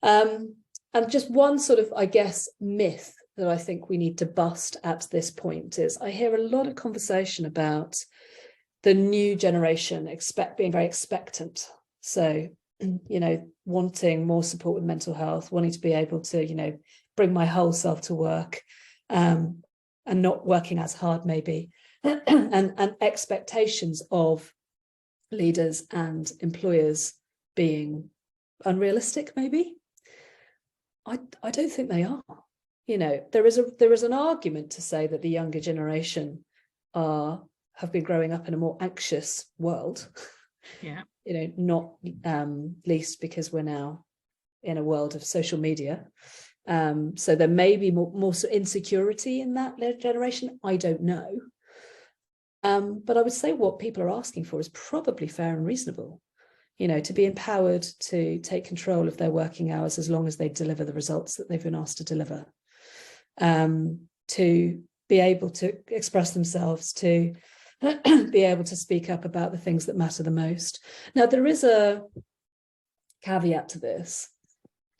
And just one sort of, I guess, myth that I think we need to bust at this point is I hear a lot of conversation about the new generation being very expectant. So, you know, wanting more support with mental health, wanting to be able to, you know, bring my whole self to work, and not working as hard maybe, and expectations of leaders and employers being unrealistic maybe. I don't think they are. You know, there is an argument to say that the younger generation have been growing up in a more anxious world. Yeah. You know, not least because we're now in a world of social media. So there may be more insecurity in that generation. I don't know. But I would say what people are asking for is probably fair and reasonable. You know, to be empowered to take control of their working hours as long as they deliver the results that they've been asked to deliver, to be able to express themselves, to be able to speak up about the things that matter the most. Now, there is a caveat to this.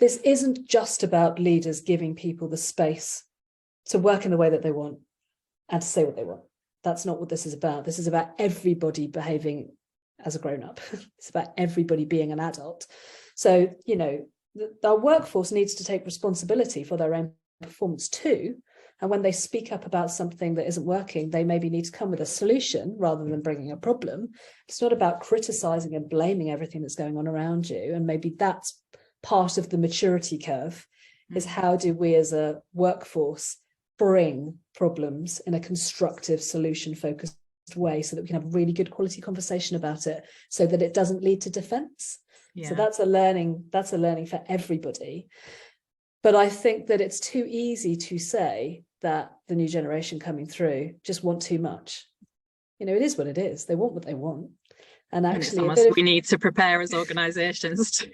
This isn't just about leaders giving people the space to work in the way that they want and to say what they want. That's not what this is about. This is about everybody behaving as a grown-up. It's about everybody being an adult. So, you know, our workforce needs to take responsibility for their own performance too. And when they speak up about something that isn't working, they maybe need to come with a solution rather than bringing a problem. It's not about criticizing and blaming everything that's going on around you. And maybe that's part of the maturity curve, is how do we as a workforce bring problems in a constructive, solution-focused way so that we can have a really good quality conversation about it so that it doesn't lead to defense. So that's a learning for everybody. But I think that it's too easy to say that the new generation coming through just want too much. You know, it is what it is. They want what they want. And actually we need to prepare as organizations to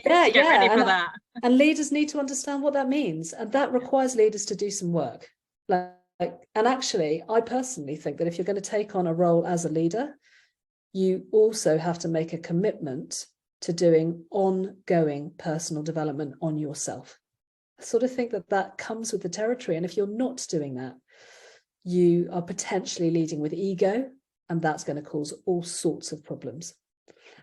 get ready for that. And leaders need to understand what that means. And that requires leaders to do some work. And actually, I personally think that if you're going to take on a role as a leader, you also have to make a commitment to doing ongoing personal development on yourself. I sort of think that that comes with the territory. And if you're not doing that, you are potentially leading with ego, and that's going to cause all sorts of problems.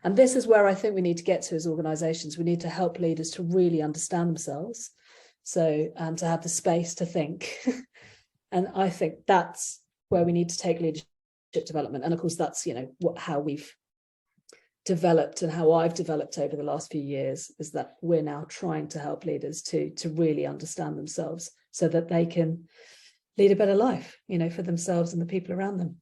And this is where I think we need to get to as organizations. We need to help leaders to really understand themselves. So, to have the space to think. And I think that's where we need to take leadership development. And of course, that's, you know, how we've developed and how I've developed over the last few years, is that we're now trying to help leaders to really understand themselves so that they can lead a better life, you know, for themselves and the people around them.